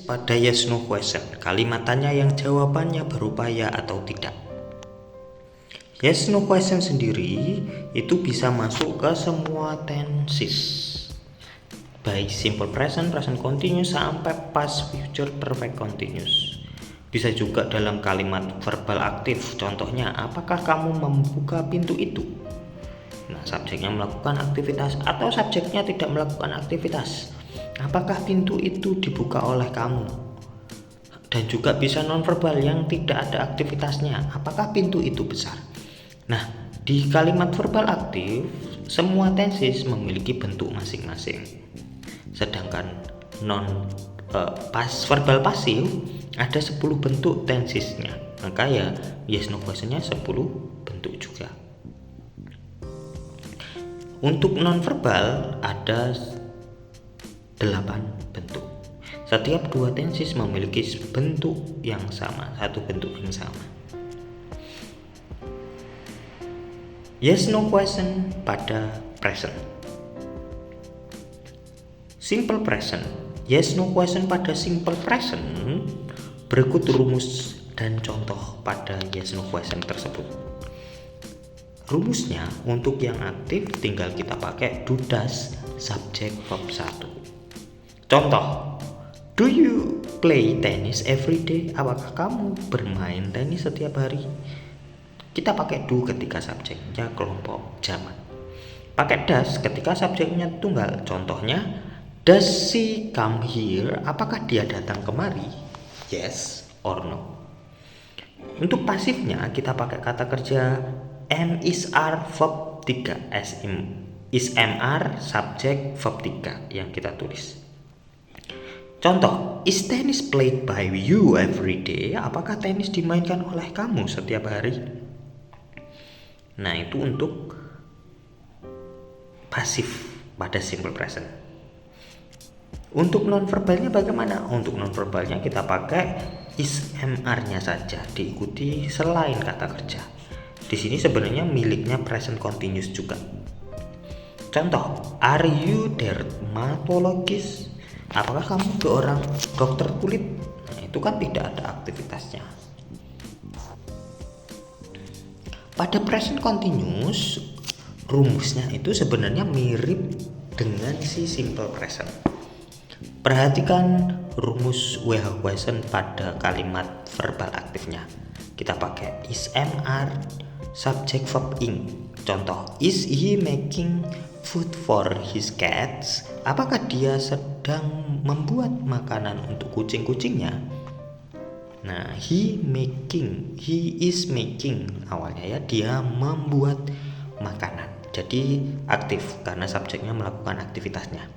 pada yes no question. Kalimat tanya yang jawabannya berupa ya atau tidak. Yes no question sendiri itu bisa masuk ke semua tenses, baik simple present, present continuous sampai past, future, perfect continuous. Bisa juga dalam kalimat verbal aktif. Contohnya, apakah kamu membuka pintu itu? Nah, subjeknya melakukan aktivitas atau subjeknya tidak melakukan aktivitas. Apakah pintu itu dibuka oleh kamu? Dan juga bisa nonverbal yang tidak ada aktivitasnya. Apakah pintu itu besar? Nah, di kalimat verbal aktif, semua tenses memiliki bentuk masing-masing. Sedangkan verbal pasif ada 10 bentuk tensesnya. Maka ya yes no questionnya 10 bentuk juga. Untuk nonverbal ada 8 bentuk. Setiap dua tenses memiliki bentuk yang sama, satu bentuk yang sama. Yes no question pada present. Simple present. Yes no question pada simple present. Berikut rumus dan contoh pada yes no question tersebut. Rumusnya untuk yang aktif tinggal kita pakai do does subjek verb 1. Contoh, do you play tennis every day? Apakah kamu bermain tenis setiap hari? Kita pakai do ketika subjeknya kelompok jamak. Pakai does ketika subjeknya tunggal. Contohnya, does she come here? Apakah dia datang kemari? Yes or no. Untuk pasifnya kita pakai kata kerja am is are verb 3 is am are subjek verb 3 yang kita tulis. Contoh, is tennis played by you every day? Apakah tenis dimainkan oleh kamu setiap hari? Nah, itu untuk pasif pada simple present. Untuk nonverbalnya bagaimana? Untuk nonverbalnya kita pakai is mr-nya saja diikuti selain kata kerja. Di sini sebenarnya miliknya present continuous juga. Contoh, are you dermatologist? Apakah kamu seorang dokter kulit? Nah, itu kan tidak ada aktivitasnya. Pada present continuous, rumusnya itu sebenarnya mirip dengan si simple present. Perhatikan rumus WH question pada kalimat verbal aktifnya. Kita pakai is mr subjek verb ing. Contoh, is he making food for his cats? Apakah dia sedang membuat makanan untuk kucing-kucingnya? Nah, he is making awalnya ya, dia membuat makanan. Jadi aktif karena subjeknya melakukan aktivitasnya.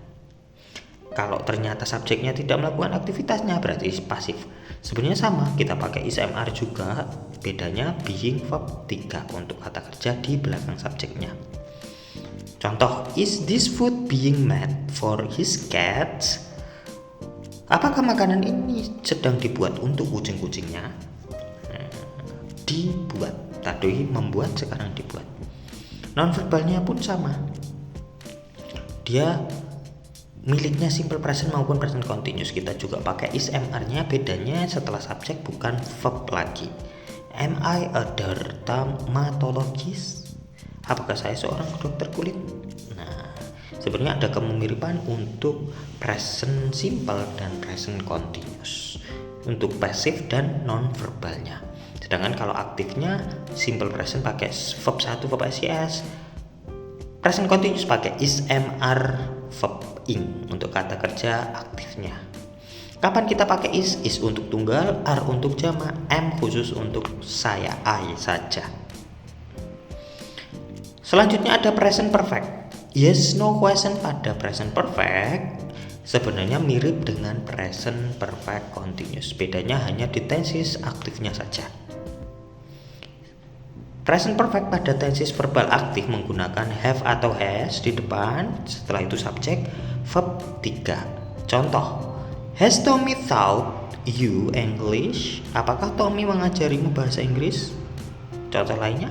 Kalau ternyata subjeknya tidak melakukan aktivitasnya berarti pasif. Sebenarnya sama, kita pakai is mr juga, bedanya being verb 3 untuk kata kerja di belakang subjeknya. Contoh, is this food being made for his cats? Apakah makanan ini sedang dibuat untuk kucing-kucingnya? Dibuat, tadi membuat, sekarang dibuat. Nonverbalnya pun sama. Dia miliknya simple present maupun present continuous. Kita juga pakai is mr-nya, bedanya setelah subjek bukan verb lagi. Am I a dermatologist? Apakah saya seorang dokter kulit? Nah, sebenarnya ada kemiripan untuk present simple dan present continuous untuk pasif dan non-verbalnya. Sedangkan kalau aktifnya simple present pakai verb 1 verb SIS, present continuous pakai is mr verb ing untuk kata kerja aktifnya. Kapan kita pakai is untuk tunggal, are untuk jamak, am khusus untuk saya, I saja. Selanjutnya ada present perfect. Yes no question pada present perfect sebenarnya mirip dengan present perfect continuous. Bedanya hanya di tenses aktifnya saja. Present perfect pada tenses verbal aktif menggunakan have atau has di depan, setelah itu subjek verb 3. Contoh, has Tommy taught you English? Apakah Tommy mengajarimu bahasa Inggris? Contoh lainnya,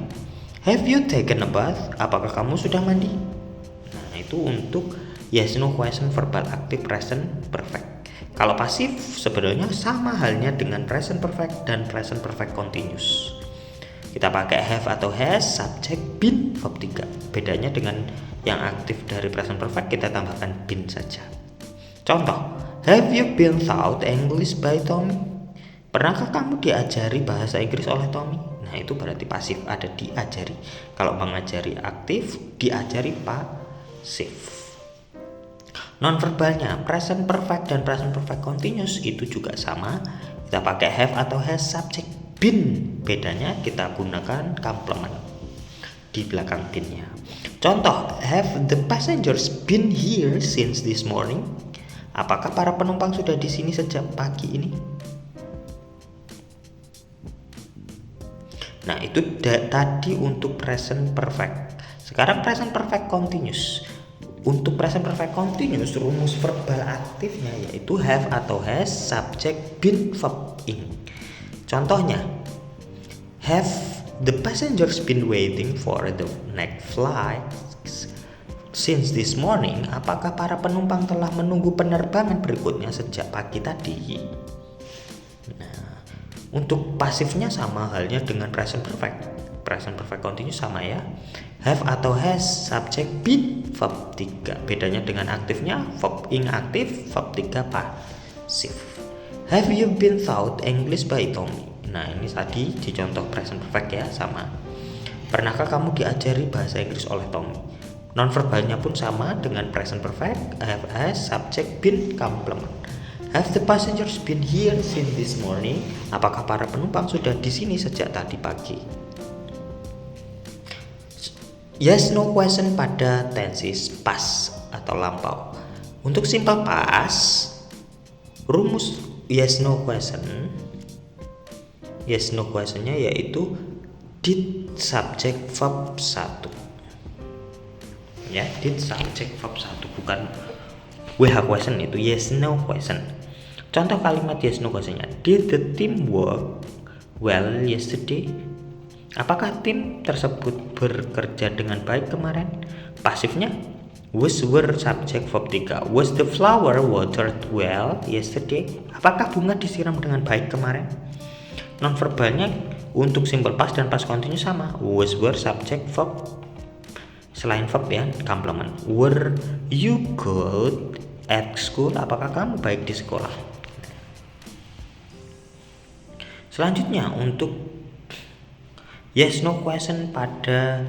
have you taken a bath? Apakah kamu sudah mandi? Nah, itu untuk yes no question verbal aktif present perfect. Kalau pasif sebenarnya sama halnya dengan present perfect dan present perfect continuous. Kita pakai have atau has, subject, been, verb 3. Bedanya dengan yang aktif dari present perfect kita tambahkan been saja. Contoh, have you been taught English by Tommy? Pernahkah kamu diajari bahasa Inggris oleh Tommy? Nah, itu berarti pasif, ada diajari. Kalau mengajari aktif, diajari pasif. Nonverbalnya present perfect dan present perfect continuous itu juga sama. Kita pakai have atau has, subject, been. Bedanya kita gunakan complement di belakang been-nya. Contoh, have the passengers been here since this morning? Apakah para penumpang sudah di sini sejak pagi ini? Nah, itu tadi untuk present perfect. Sekarang present perfect continuous. Untuk present perfect continuous, rumus verbal aktifnya yaitu have atau has, subject, been, verb ing. Contohnya, have the passengers been waiting for the next flight since this morning? Apakah para penumpang telah menunggu penerbangan berikutnya sejak pagi tadi? Nah, untuk pasifnya sama halnya dengan present perfect. Present perfect continuous sama ya. Have atau has, subject, been, verb 3. Bedanya dengan aktifnya, verb ing aktif, verb 3 pasif. Have you been taught English by Tommy? Nah, ini tadi di contoh present perfect ya, sama. Pernahkah kamu diajari bahasa Inggris oleh Tommy? Nonverbalnya pun sama dengan present perfect, have, has, subject, been, complement. Have the passengers been here since this morning? Apakah para penumpang sudah di sini sejak tadi pagi? Yes no question pada tenses past atau lampau. Untuk simple past, rumus yes no questionnya yaitu did subject verb 1. Ya, did subject verb 1, bukan WH question, itu yes no question. Contoh kalimat yes no questionnya, did the team work well yesterday? Apakah tim tersebut bekerja dengan baik kemarin? Pasifnya was, were, subject, verb 3. Was the flower watered well yesterday? Apakah bunga disiram dengan baik kemarin? Nonverbalnya untuk simple past dan past continuous sama. Was, were, subject, verb. Selain verb ya, complement. Were you good at school? Apakah kamu baik di sekolah? Selanjutnya untuk yes no question pada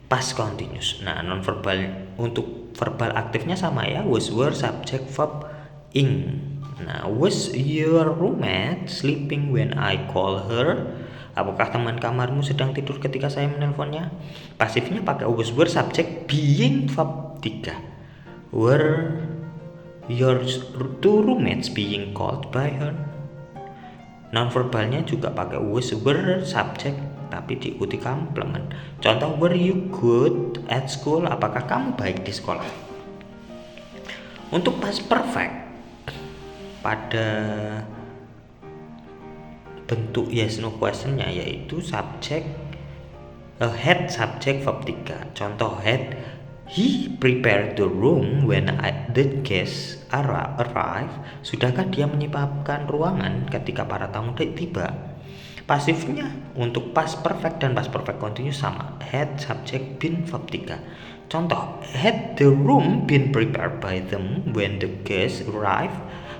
past continuous. Nah, nonverbal untuk verbal aktifnya sama ya, was, were, subject, verb ing. Nah, was your roommate sleeping when I call her? Apakah teman kamarmu sedang tidur ketika saya menelponnya? Pasifnya pakai was, were, subject, being, verb 3. Were your two roommates being called by her? Nonverbalnya juga pakai was, were, subject, tapi diikuti complement. Contoh, were you good at school? Apakah kamu baik di sekolah? Untuk past perfect pada bentuk yes no questionnya yaitu subject, had, subject, verb 3. Contoh, had he prepared the room when the guests arrive? Sudahkah dia menyiapkan ruangan ketika para tamu tiba? Pasifnya untuk past perfect dan past perfect continuous sama. Had, subject, been, verb 3. Contoh, had the room been prepared by them when the guests arrive?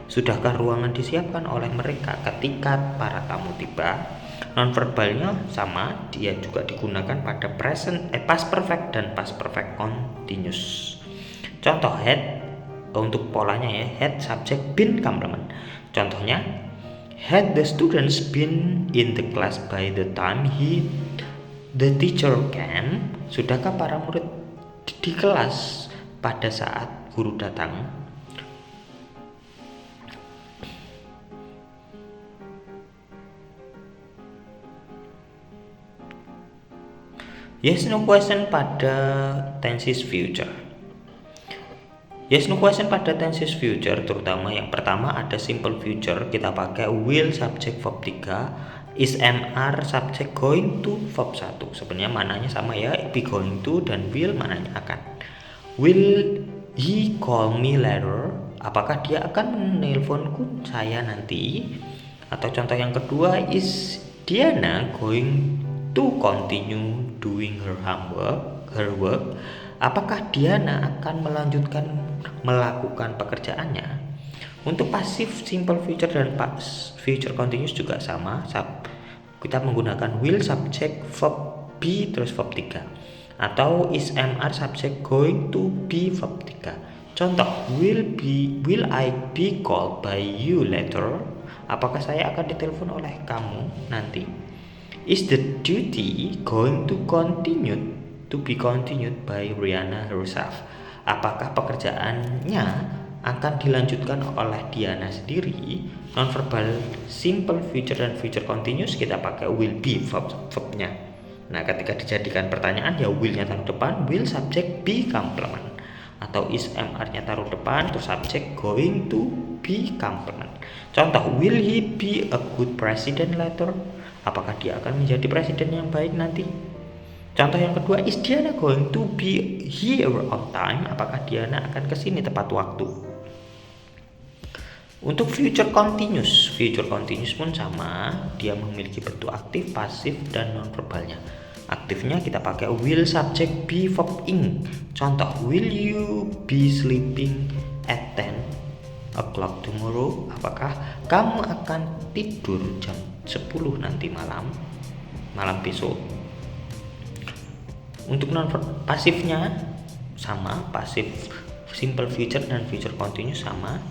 Sudahkah ruangan disiapkan oleh mereka ketika para tamu tiba? Nonverbalnya sama, dia juga digunakan pada past perfect dan past perfect continuous. Contoh, had untuk polanya ya, had, subject, been, complement. Contohnya, had the students been in the class by the time the teacher came? Sudahkah para murid di kelas pada saat guru datang? Yes no question pada tenses future. Yes no question pada tenses future, terutama yang pertama ada simple future, kita pakai will, subject, verb 3, is, am, subject, going to, verb 1. Sebenarnya mananya sama ya, be going to dan will mananya akan. Will he call me later? apakah dia akan menelponku saya nanti? Atau contoh yang kedua, is Diana going to continue doing her work? Apakah Diana akan melanjutkan melakukan pekerjaannya? Untuk pasif simple future dan future continuous juga sama. Kita menggunakan will, subject, verb be, terus verb 3. Atau is MR subject going to be verb 3. Contoh, will I be called by you later? Apakah saya akan ditelepon oleh kamu nanti? Is the duty going to be continued by Rihanna herself? Apakah pekerjaannya akan dilanjutkan oleh Diana sendiri? Nonverbal simple future dan future continuous kita pakai will be verbnya. Nah, ketika dijadikan pertanyaan ya will-nya taruh depan, will subject be complement. Atau is MR-nya taruh depan, terus subject going to be complement. Contoh, will he be a good president later? Apakah dia akan menjadi presiden yang baik nanti? Contoh yang kedua, is Diana going to be here on time? Apakah Diana akan kesini tepat waktu? Untuk future continuous pun sama, dia memiliki bentuk aktif, pasif, dan nonverbalnya. Aktifnya kita pakai will subject be verb ing. Contoh, will you be sleeping at 10 o'clock tomorrow? Apakah kamu akan tidur jam 10 nanti malam besok? Untuk pasifnya sama, pasif simple future dan future continuous sama.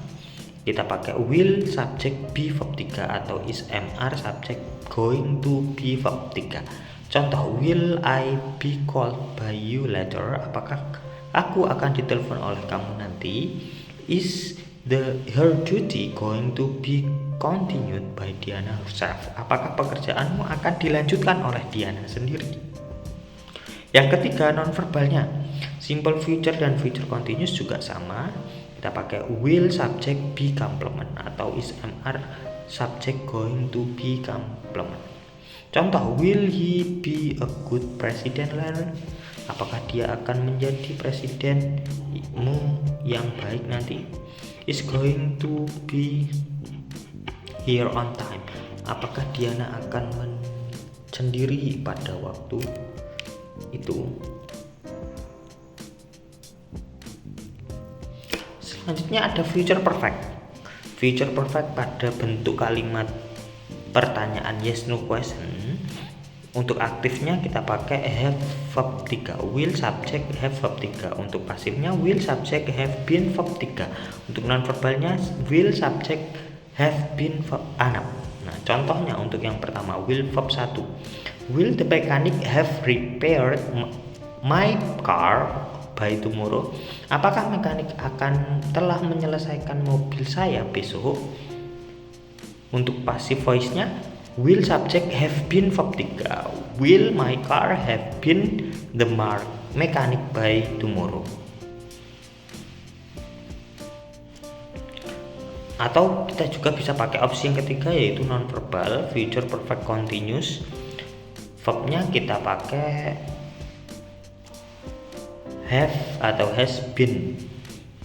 Kita pakai will subject be verb 3 atau is MR subject going to be verb 3. Contoh, will I be called by you later? Apakah aku akan ditelepon oleh kamu nanti? Is her duty going to be continued by Diana herself? Apakah pekerjaanmu akan dilanjutkan oleh Diana sendiri? Yang ketiga, nonverbalnya simple future dan future continuous juga sama. Kita pakai will subject be complement atau is MR subject going to be complement. Contoh, will he be a good president later? Apakah dia akan menjadi presidenmu yang baik nanti? Is going to be here on time? Apakah Diana akan sendiri pada waktu itu? Selanjutnya ada future perfect. Future perfect pada bentuk kalimat pertanyaan yes no question. Untuk aktifnya kita pakai have verb 3, will subject have verb 3. Untuk pasifnya will subject have been verb 3. Untuk nonverbalnya will subject have been verb 6. Nah, contohnya untuk yang pertama will verb 1. Will the mechanic have repaired my car by tomorrow? Apakah mekanik akan telah menyelesaikan mobil saya besok? Untuk passive voice-nya will subject have been verb 3. Will my car have been the mechanic by tomorrow? Atau kita juga bisa pakai opsi yang ketiga, yaitu nonverbal future perfect continuous. Verbnya kita pakai have atau has been.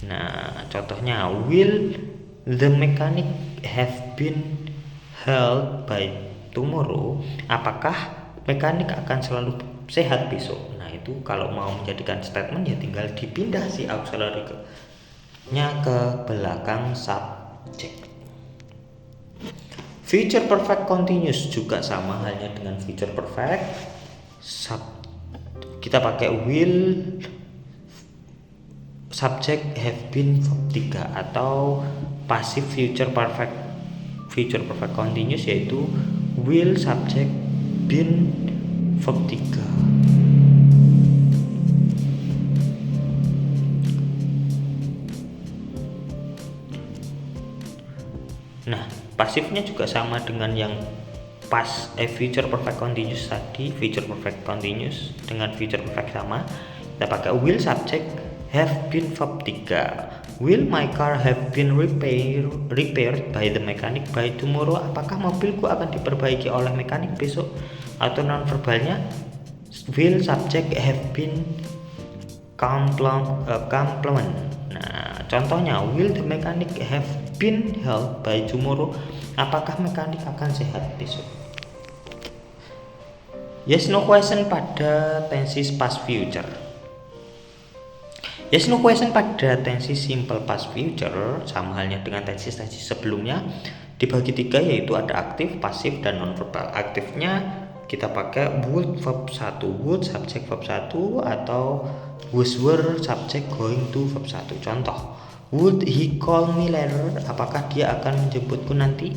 Nah, contohnya will the mechanic have been held by tomorrow? Apakah mekanik akan selalu sehat besok? Nah, itu kalau mau menjadikan statement ya tinggal dipindah si auxiliary-nya ke belakang subject. Future perfect continuous juga sama halnya dengan future perfect. Kita pakai will subject have been verb 3 atau passive future perfect continuous, yaitu will subject been verb 3. Nah, pasifnya juga sama dengan yang future perfect continuous tadi. Future perfect continuous dengan future perfect sama. Kita pakai will subject have been verb 3. Will my car have been repaired by the mechanic by tomorrow? Apakah mobilku akan diperbaiki oleh mekanik besok? Atau nonverbalnya will subject have been complement. Nah, contohnya, will the mechanic have been healed by tomorrow? Apakah mekanik akan sehat besok? Yes no question pada tenses past future. Yes no question pada tenses simple past future sama halnya dengan tenses sebelumnya dibagi tiga, yaitu ada aktif, pasif, dan nonverbal. Aktifnya kita pakai would verb 1, would subject verb 1, atau was were subject going to verb 1. Contoh, would he call me later? Apakah dia akan menjemputku nanti?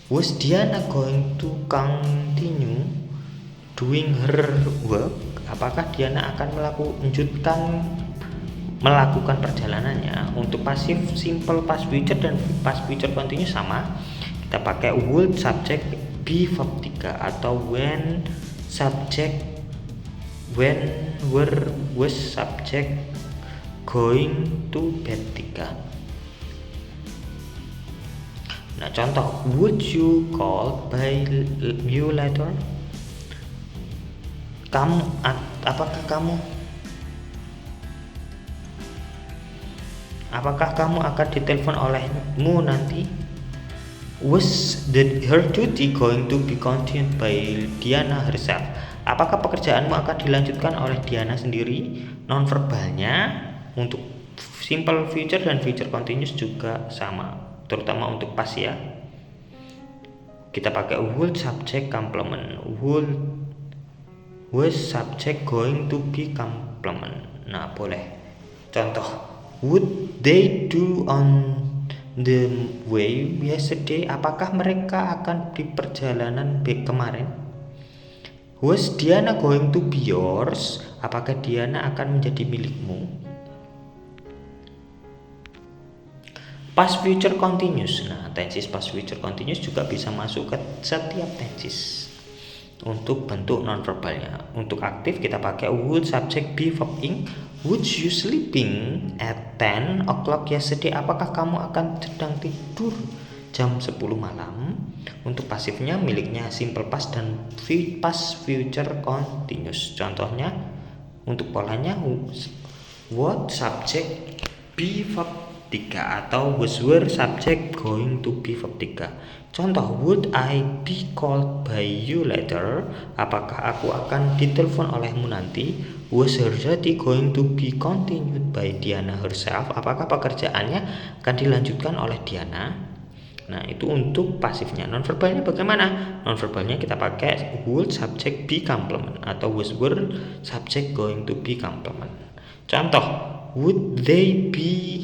Was Diana going to continue doing her work? Apakah Diana akan melakukan perjalanannya? Untuk pasif simple past future dan past future continuous sama, kita pakai would subject be verb 3, atau when subject were was subject going to bed 3. Nah, contoh, would you call by you later? Apakah kamu akan ditelepon olehmu nanti? Was her duty going to be continued by Diana herself? Apakah pekerjaanmu akan dilanjutkan oleh Diana sendiri? Nonverbalnya untuk simple future dan future continuous juga sama, terutama untuk past ya. Kita pakai would subject complement, was subject going to be complement. Nah, boleh. Contoh, would they do on the way yesterday? Apakah mereka akan di perjalanan kemarin? Was Diana going to be yours? Apakah Diana akan menjadi milikmu? Past future continuous. Nah, tenses past future continuous juga bisa masuk ke setiap tenses. Untuk bentuk nonverbalnya, untuk aktif kita pakai would subject be verb ing. Would you sleeping at 10 o'clock yesterday? Apakah kamu akan sedang tidur jam 10 malam? Untuk pasifnya miliknya simple past dan past future continuous. Contohnya untuk polanya what subject be verb 3, atau was were subject going to be verb 3. Contoh, would I be called by you later? Apakah aku akan ditelepon olehmu nanti? Was her duty going to be continued by Diana herself? Apakah pekerjaannya akan dilanjutkan oleh Diana? Nah, itu untuk pasifnya. Nonverbalnya bagaimana? Nonverbalnya kita pakai would subject be complement, atau was were subject going to be complement. Contoh, would they be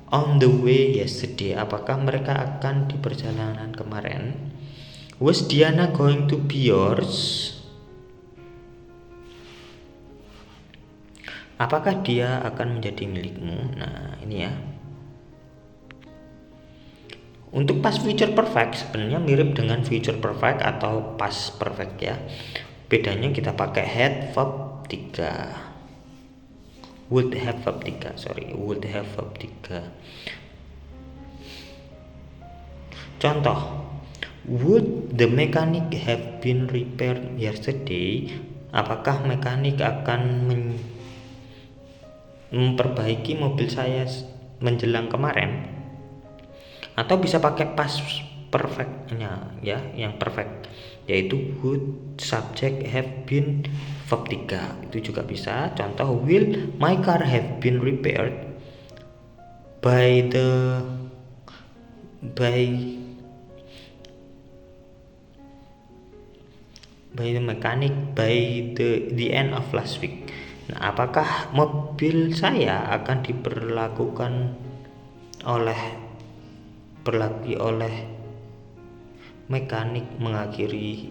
on the way yesterday? Apakah mereka akan di perjalanan kemarin? Was Diana going to be yours? Apakah dia akan menjadi milikmu? Nah, ini ya. Untuk past future perfect sebenarnya mirip dengan future perfect atau past perfect ya. Bedanya kita pakai had verb 3. Would have verb 3. Contoh, would the mechanic have been repaired yesterday? Apakah mekanik akan memperbaiki mobil saya menjelang kemarin? Atau bisa pakai past perfectnya ya, yang perfect, yaitu would subject have been verb 3. Itu juga bisa. Contoh, will my car have been repaired by the mechanic by the end of last week? Nah, apakah mobil saya akan diperlakukan oleh mekanik mengakhiri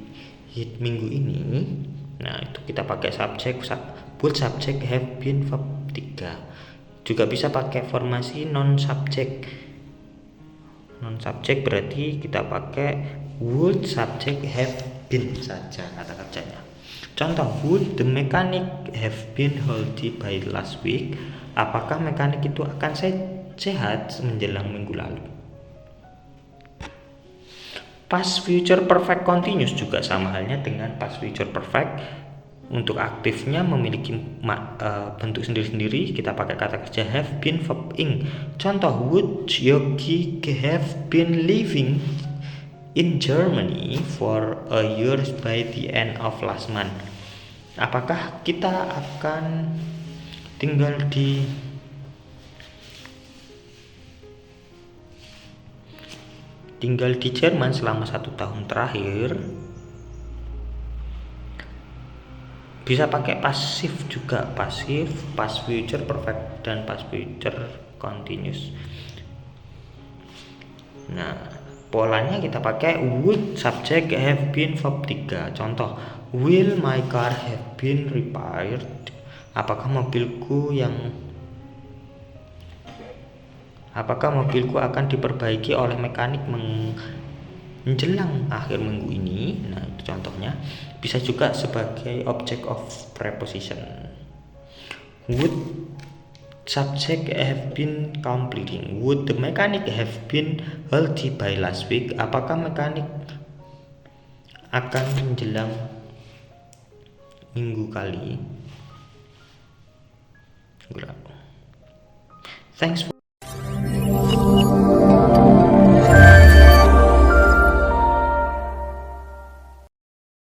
minggu ini? Nah, itu kita pakai would subject have been verb 3. Juga bisa pakai formasi non subject berarti kita pakai would subject have been saja kata kerjanya. Contoh, would the mechanic have been healthy by last week? Apakah mekanik itu akan sehat menjelang minggu lalu? Past future perfect continuous juga sama halnya dengan past future perfect. Untuk aktifnya memiliki bentuk sendiri-sendiri, kita pakai kata kerja have been verb ing. Contoh, would Yogi have been living in Germany for a year by the end of last month? Apakah kita akan tinggal di Jerman selama 1 tahun terakhir? Bisa pakai pasif juga, pasif, past future perfect, dan past future continuous. Nah, polanya kita pakai would subject have been verb 3. Contoh, will my car have been repaired? Apakah mobilku akan diperbaiki oleh mekanik menjelang akhir minggu ini? Nah, itu contohnya. Bisa juga sebagai object of preposition. Would subject have been completing? Would the mechanic have been healthy by last week? Apakah mekanik akan menjelang minggu kali? Thanks for